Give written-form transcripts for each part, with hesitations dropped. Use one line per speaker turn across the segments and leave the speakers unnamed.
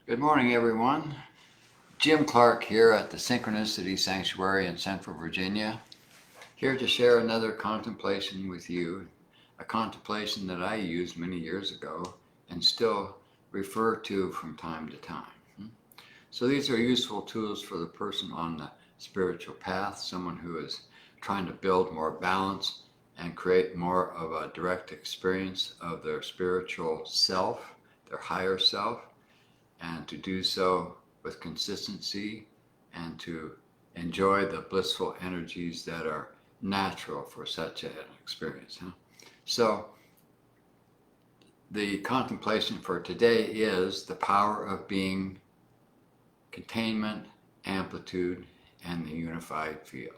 Good morning, everyone. Jim Clark here at the Synchronicity Sanctuary in Central Virginia, here to share another contemplation with you, a contemplation that I used many years ago and still refer to from time to time. So these are useful tools for the person on the spiritual path, someone who is trying to build more balance and create more of a direct experience of their spiritual self, their higher self, and to do so with consistency and to enjoy the blissful energies that are natural for such an experience. So the contemplation for today is the power of being, containment, amplitude, and the unified field.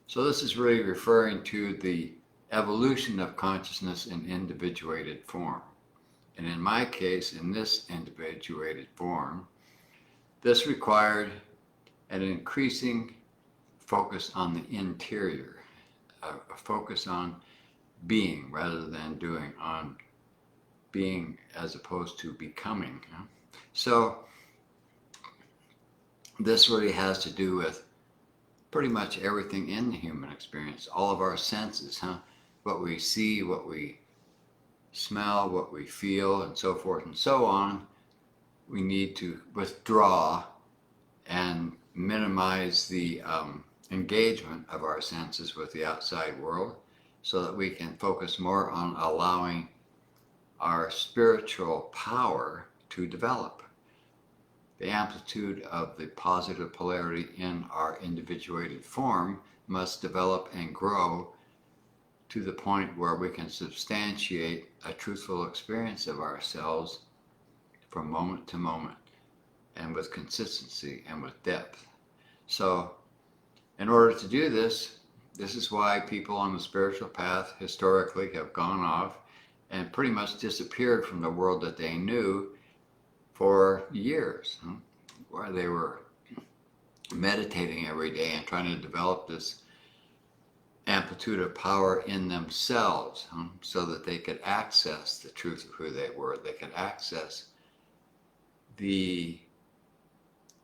So this is really referring to the evolution of consciousness in individuated form. And in my case, in this individuated form, this required an increasing focus on the interior, a focus on being rather than doing, on being as opposed to becoming. So this really has to do with pretty much everything in the human experience, all of our senses, what we see, what we smell, what we feel, and so forth and so on. We need to withdraw and minimize the engagement of our senses with the outside world so that we can focus more on allowing our spiritual power to develop. The amplitude of the positive polarity in our individuated form must develop and grow to the point where we can substantiate a truthful experience of ourselves from moment to moment and with consistency and with depth. So in order to do this, this is why people on the spiritual path historically have gone off and pretty much disappeared from the world that they knew for years, where they were meditating every day and trying to develop this amplitude of power in themselves, so that they could access the truth of who they were. They could access the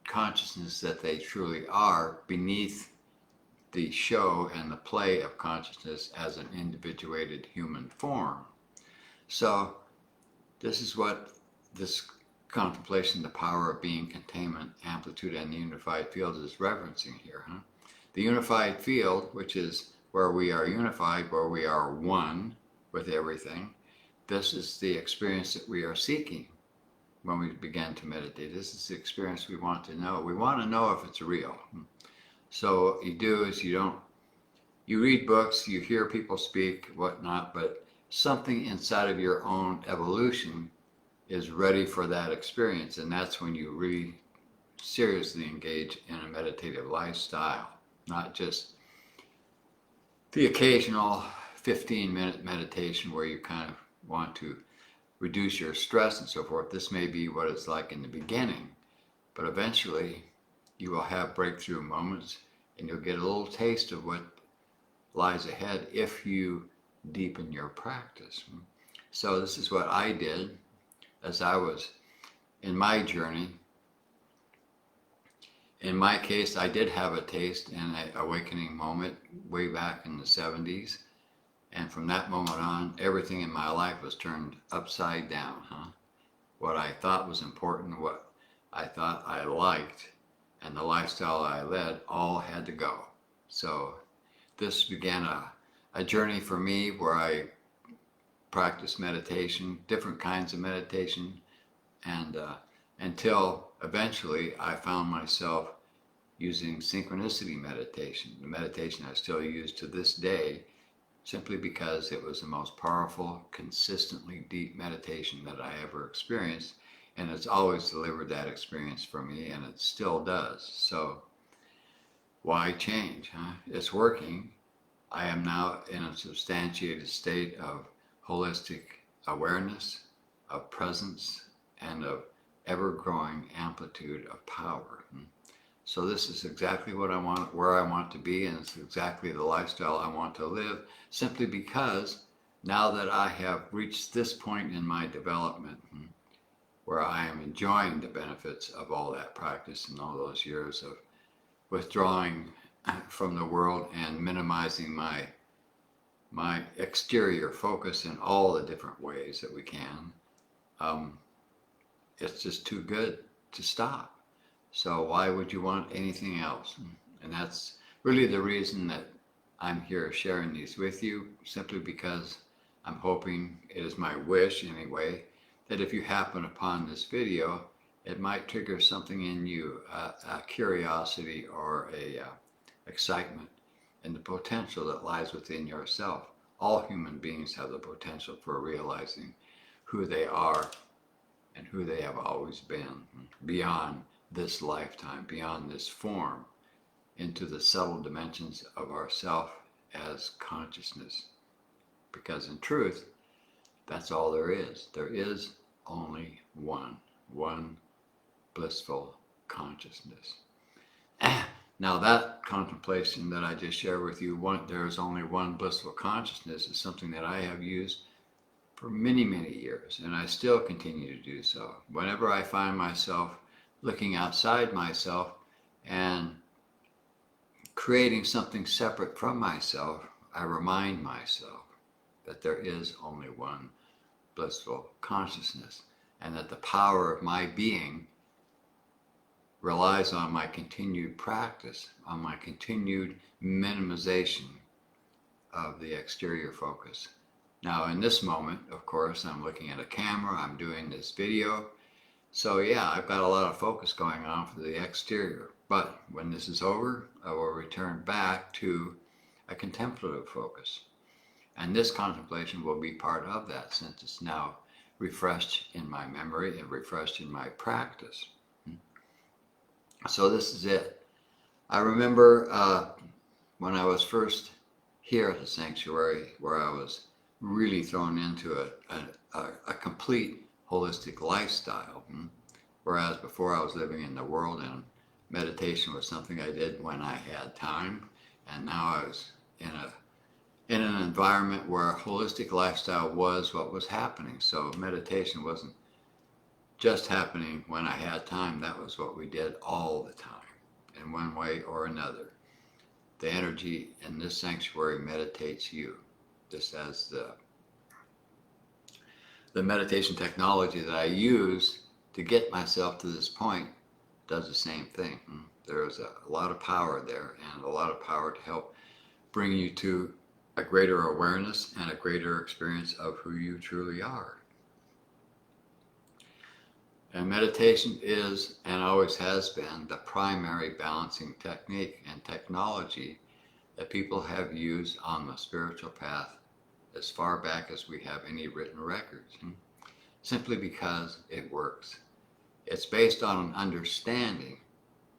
consciousness that they truly are beneath the show and the play of consciousness as an individuated human form. So this is what this contemplation, the power of being, containment, amplitude, and the unified field is referencing here. The unified field, which is where we are unified, where we are one with everything, this is the experience that we are seeking when we begin to meditate. This is the experience we want to know. We want to know if it's real. So what you do is you read books, you hear people speak, whatnot, but something inside of your own evolution is ready for that experience, and that's when you really seriously engage in a meditative lifestyle, not just the occasional 15-minute meditation where you kind of want to reduce your stress and so forth. This may be what it's like in the beginning, but eventually you will have breakthrough moments and you'll get a little taste of what lies ahead if you deepen your practice. So this is what I did as I was in my journey. In my case, I did have a taste and an awakening moment way back in the 70s. And from that moment on, everything in my life was turned upside down. What I thought was important, what I thought I liked, and the lifestyle I led all had to go. So this began a journey for me where I practiced meditation, different kinds of meditation, and until eventually I found myself using synchronicity meditation, the meditation I still use to this day, simply because it was the most powerful, consistently deep meditation that I ever experienced, and it's always delivered that experience for me, and it still does. So why change? It's working. I am now in a substantiated state of holistic awareness, of presence, and of ever-growing amplitude of power. So this is exactly what I want, where I want to be, and it's exactly the lifestyle I want to live, simply because now that I have reached this point in my development, where I am enjoying the benefits of all that practice and all those years of withdrawing from the world and minimizing my exterior focus in all the different ways that we can. It's just too good to stop. So why would you want anything else? And that's really the reason that I'm here sharing these with you, simply because I'm hoping, it is my wish anyway, that if you happen upon this video, it might trigger something in you, a curiosity or a excitement, and the potential that lies within yourself. All human beings have the potential for realizing who they are and who they have always been, beyond this lifetime, beyond this form, into the subtle dimensions of ourself as consciousness. Because in truth, that's all there is. There is only one blissful consciousness. Now that contemplation that I just shared with you, there is only one blissful consciousness, is something that I have used for many, many years, and I still continue to do so. Whenever I find myself looking outside myself and creating something separate from myself, I remind myself that there is only one blissful consciousness, and that the power of my being relies on my continued practice, on my continued minimization of the exterior focus. Now in this moment, of course, I'm looking at a camera, I'm doing this video, so yeah, I've got a lot of focus going on for the exterior. But when this is over, I will return back to a contemplative focus. And this contemplation will be part of that, since it's now refreshed in my memory and refreshed in my practice. So this is it. I remember when I was first here at the sanctuary, where I was really thrown into a complete holistic lifestyle. Whereas before I was living in the world, and meditation was something I did when I had time. And now I was in an environment where holistic lifestyle was what was happening. So meditation wasn't just happening when I had time. That was what we did all the time, in one way or another. The energy in this sanctuary meditates you, just as the meditation technology that I use to get myself to this point does the same thing. There is a lot of power there, and a lot of power to help bring you to a greater awareness and a greater experience of who you truly are. And meditation is, and always has been, the primary balancing technique and technology that people have used on the spiritual path as far back as we have any written records, simply because it works. It's based on an understanding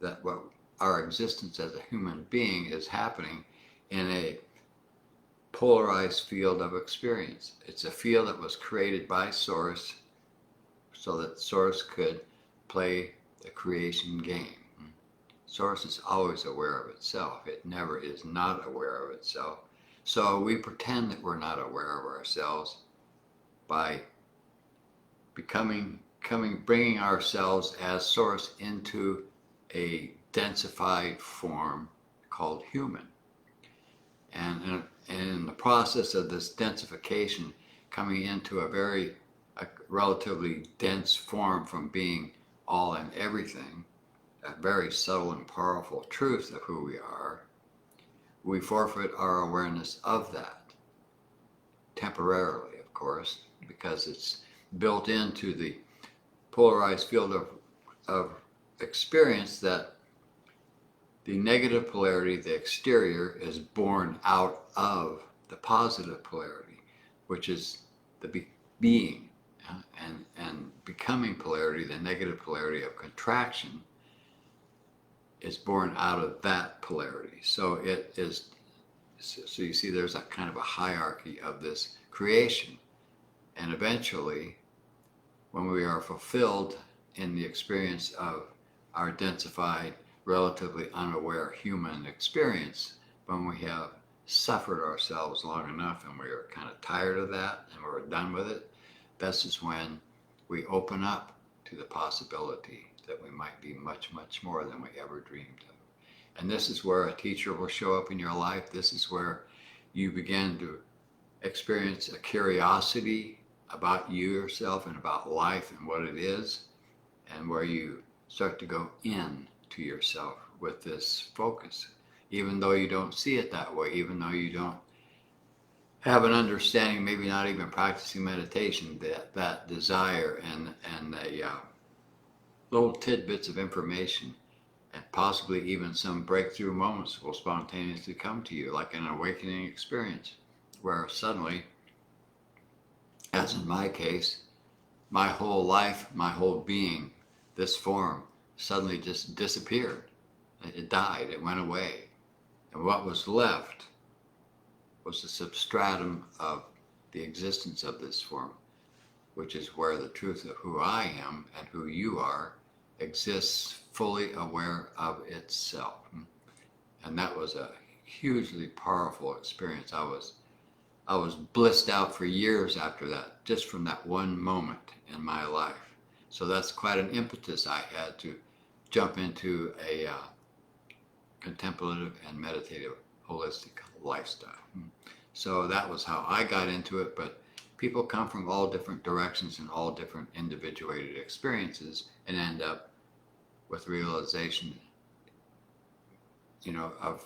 that what our existence as a human being is happening in a polarized field of experience. It's a field that was created by Source, so that Source could play the creation game. Source is always aware of itself. It never is not aware of itself. So we pretend that we're not aware of ourselves by bringing ourselves as Source into a densified form called human. And in the process of this densification, coming into a relatively dense form from being all and everything, a very subtle and powerful truth of who we are, we forfeit our awareness of that. Temporarily, of course, because it's built into the polarized field of experience that the negative polarity, the exterior, is born out of the positive polarity, which is the being, and becoming polarity, the negative polarity of contraction, is born out of that polarity. So it is. So you see, there's a kind of a hierarchy of this creation, and eventually, when we are fulfilled in the experience of our densified, relatively unaware human experience, when we have suffered ourselves long enough and we are kind of tired of that and we're done with it, this is when we open up to the possibility that we might be much, much more than we ever dreamed of. And this is where a teacher will show up in your life. This is where you begin to experience a curiosity about you yourself and about life and what it is, and where you start to go in to yourself with this focus, even though you don't see it that way, even though you don't have an understanding, maybe not even practicing meditation, that desire and the little tidbits of information and possibly even some breakthrough moments will spontaneously come to you, like an awakening experience, where suddenly, as in my case, my whole life, my whole being, this form, suddenly just disappeared. It died, it went away. And what was left was the substratum of the existence of this form, which is where the truth of who I am and who you are exists fully aware of itself. And that was a hugely powerful experience. I was blissed out for years after that, just from that one moment in my life. So that's quite an impetus I had to jump into a contemplative and meditative holistic lifestyle. So that was how I got into it, but people come from all different directions and all different individuated experiences and end up with realization, of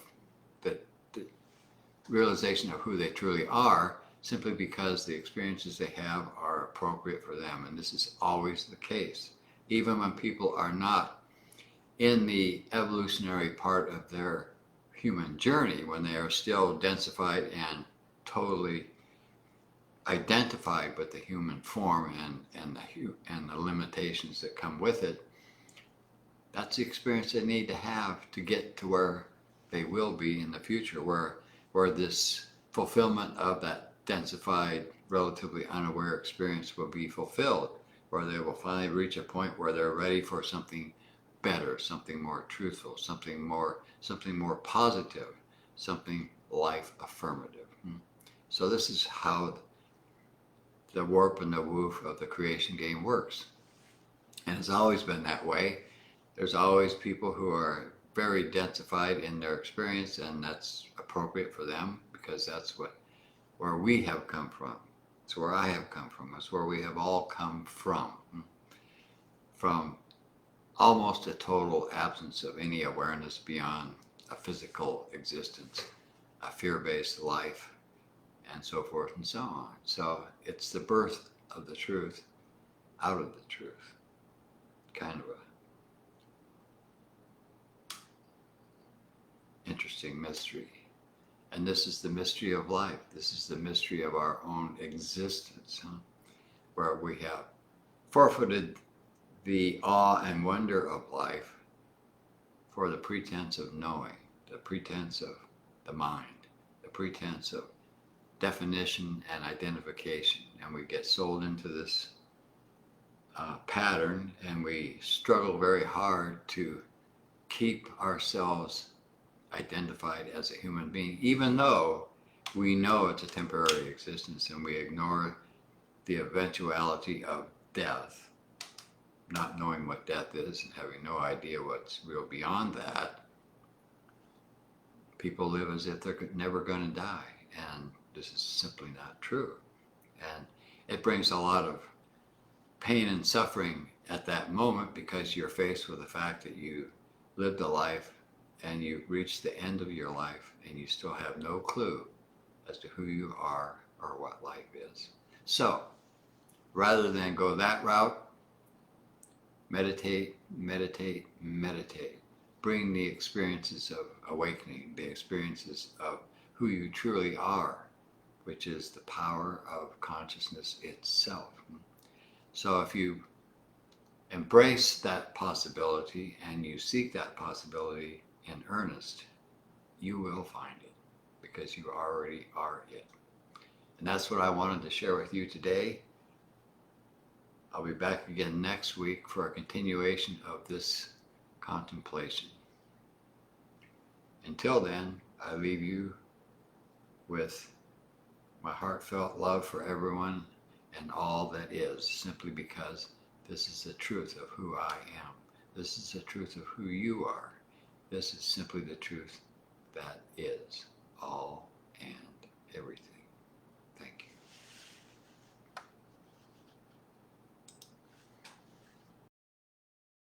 the realization of who they truly are, simply because the experiences they have are appropriate for them. And this is always the case. Even when people are not in the evolutionary part of their human journey, when they are still densified and totally identified with the human form and the limitations that come with it, that's the experience they need to have to get to where they will be in the future, where this fulfillment of that densified, relatively unaware experience will be fulfilled, where they will finally reach a point where they're ready for something better, something more truthful, something more positive, something life affirmative. So this is how the warp and the woof of the creation game works. And it's always been that way. There's always people who are very densified in their experience, and that's appropriate for them, because that's where we have come from. It's where I have come from. It's where we have all come from almost a total absence of any awareness beyond a physical existence, a fear-based life, and so forth and so on. So it's the birth of the truth out of the truth. Kind of a interesting mystery. And this is the mystery of life. This is the mystery of our own existence, where we have forfeited the awe and wonder of life for the pretense of knowing, the pretense of the mind, the pretense of definition and identification. And we get sold into this pattern, and we struggle very hard to keep ourselves identified as a human being, even though we know it's a temporary existence, and we ignore the eventuality of death, not knowing what death is and having no idea what's real beyond that. People live as if they're never going to die, and this is simply not true. And it brings a lot of pain and suffering at that moment, because you're faced with the fact that you lived a life and you reached the end of your life and you still have no clue as to who you are or what life is. So rather than go that route, meditate, meditate, meditate. Bring the experiences of awakening, the experiences of who you truly are, which is the power of consciousness itself. So if you embrace that possibility and you seek that possibility in earnest, you will find it, because you already are it. And that's what I wanted to share with you today. I'll be back again next week for a continuation of this contemplation. Until then, I leave you with my heartfelt love for everyone and all that is, simply because This is the truth of who I am. This is the truth of who you are. This is simply the truth that is all and everything.